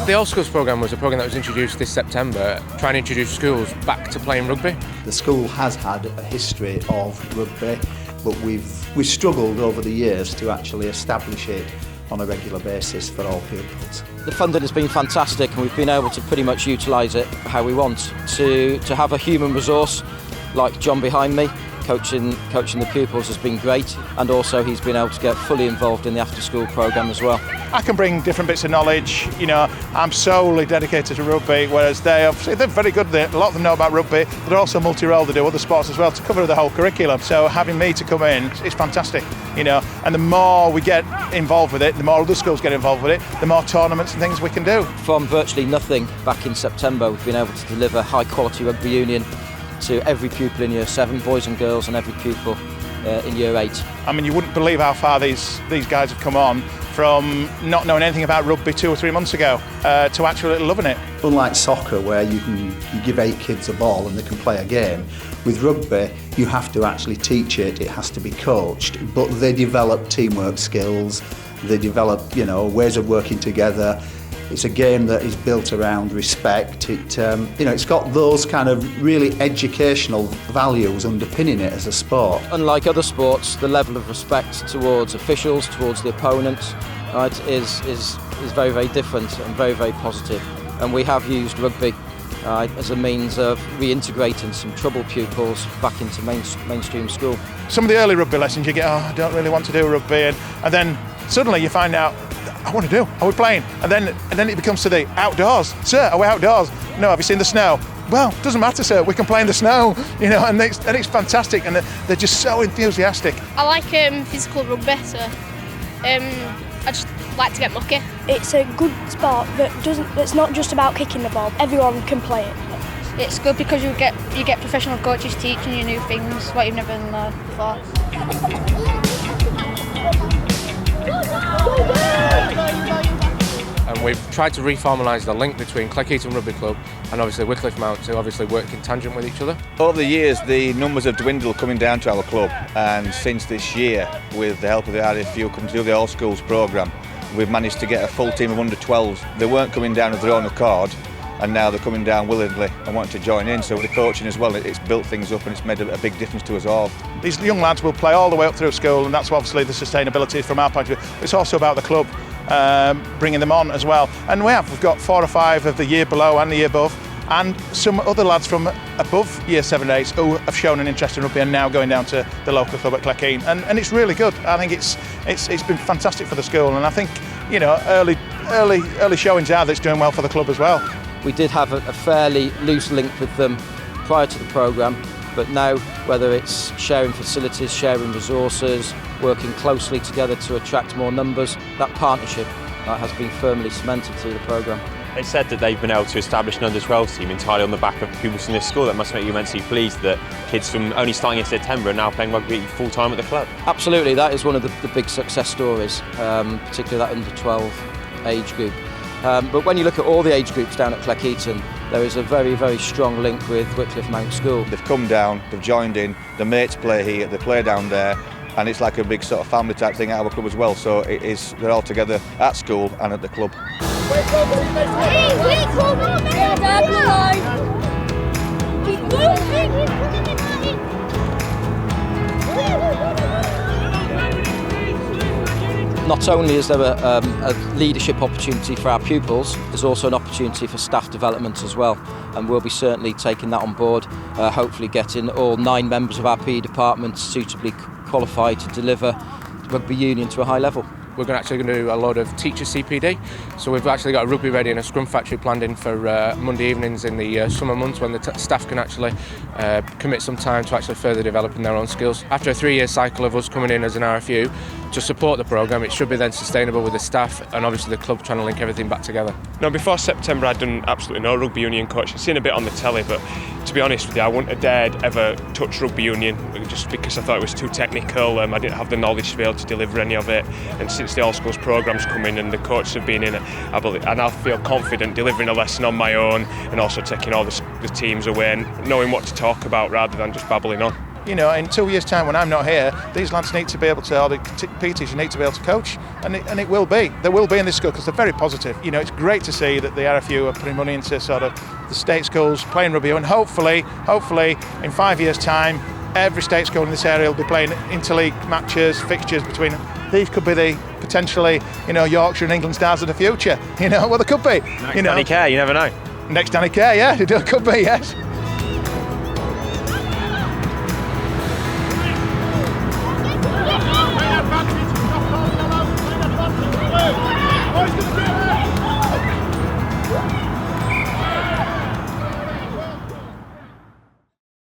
The All Schools programme was a programme that was introduced this September, trying to introduce schools back to playing rugby. The school has had a history of rugby, but we've struggled over the years to actually establish it on a regular basis for all pupils. The funding has been fantastic, and we've been able to pretty much utilise it how we want. To have a human resource like John behind me, coaching the pupils has been great, and also he's been able to get fully involved in the after-school programme as well. I can bring different bits of knowledge. I'm solely dedicated to rugby, whereas they're very good. A lot of them know about rugby, but they're also multi-role. They do other sports as well to cover the whole curriculum. So having me to come in is fantastic, and the more we get involved with it, the more other schools get involved with it, the more tournaments and things we can do. From virtually nothing back in September, we've been able to deliver high-quality rugby union to every pupil in Year 7, boys and girls, and every pupil in Year 8. I mean, you wouldn't believe how far these guys have come on from not knowing anything about rugby 2 or 3 months ago to actually loving it. Unlike soccer, where you give 8 kids a ball and they can play a game, with rugby you have to actually teach it. It has to be coached, but they develop teamwork skills. They develop, ways of working together. It's a game that is built around respect. It's got those kind of really educational values underpinning it as a sport. Unlike other sports, the level of respect towards officials, towards the opponents, right, is very, very different and very, very positive. And we have used rugby as a means of reintegrating some troubled pupils back into mainstream school. Some of the early rugby lessons you get, I don't really want to do rugby, and then suddenly you find out, I want to do. Are we playing? And then it becomes to the outdoors. Sir, are we outdoors? No. Have you seen the snow? Well, doesn't matter, sir. We can play in the snow. And it's fantastic. And they're just so enthusiastic. I like physical rugby, so I just like to get mucky. It's a good sport that's not just about kicking the ball. Everyone can play it. It's good because you get professional coaches teaching you new things, what you've never learned before. And we've tried to reformalise the link between Cleckheaton Rugby Club and obviously Whitcliffe Mount, who obviously work in tangent with each other. Over the years, the numbers have dwindled coming down to our club, and since this year, with the help of the RFU coming to the All Schools programme, we've managed to get a full team of under 12s. They weren't coming down of their own accord, and now they're coming down willingly and wanting to join in. So with the coaching as well, it's built things up and it's made a big difference to us all. These young lads will play all the way up through school, and that's obviously the sustainability from our point of view. It's also about the club bringing them on as well. And we've got 4 or 5 of the year below and the year above, and some other lads from above Year 7 and 8 who have shown an interest in rugby and now going down to the local club at Cleckheaton. And it's really good. I think it's been fantastic for the school, and I think early showings are that it's doing well for the club as well. We did have a fairly loose link with them prior to the programme, but now, whether it's sharing facilities, sharing resources, working closely together to attract more numbers, that partnership has been firmly cemented through the programme. They said that they've been able to establish an under-12 team entirely on the back of pupils from this school. That must make you immensely pleased that kids from only starting in September are now playing rugby full-time at the club. Absolutely, that is one of the big success stories, particularly that under-12 age group. But when you look at all the age groups down at Cleckheaton, there is a very, very strong link with Whitcliffe Mount School. They've come down, they've joined in, the mates play here, they play down there, and it's like a big sort of family type thing at our club as well. So they're all together at school and at the club. Not only is there a leadership opportunity for our pupils, there's also an opportunity for staff development as well, and we'll be certainly taking that on board, hopefully getting all 9 members of our PE department suitably qualified to deliver rugby union to a high level. We're actually going to do a load of teacher CPD, so we've actually got a rugby ready and a scrum factory planned in for Monday evenings in the summer months, when the staff can actually commit some time to actually further developing their own skills. After a 3-year cycle of us coming in as an RFU, to support the programme. It should be then sustainable with the staff and obviously the club trying to link everything back together. No, before September I'd done absolutely no rugby union coaching. I'd seen a bit on the telly, but to be honest with you, I wouldn't have dared ever touch rugby union just because I thought it was too technical. I didn't have the knowledge to be able to deliver any of it. And since the All Schools programme's come in and the coaches have been in it, I now feel confident delivering a lesson on my own and also taking all the teams away and knowing what to talk about rather than just babbling on. You know, in 2 years' time when I'm not here, these lads need to be able to, or the PTs need to be able to coach, and it will be. There will be in this school because they're very positive. You know, it's great to see that the RFU are putting money into sort of the state schools playing rugby, and hopefully, in 5 years' time, every state school in this area will be playing interleague matches, fixtures between them. These could be the potentially, you know, Yorkshire and England stars of the future. You know, well, they could be. Next Danny Care, you never know. Next Danny Care, yeah, it could be, yes.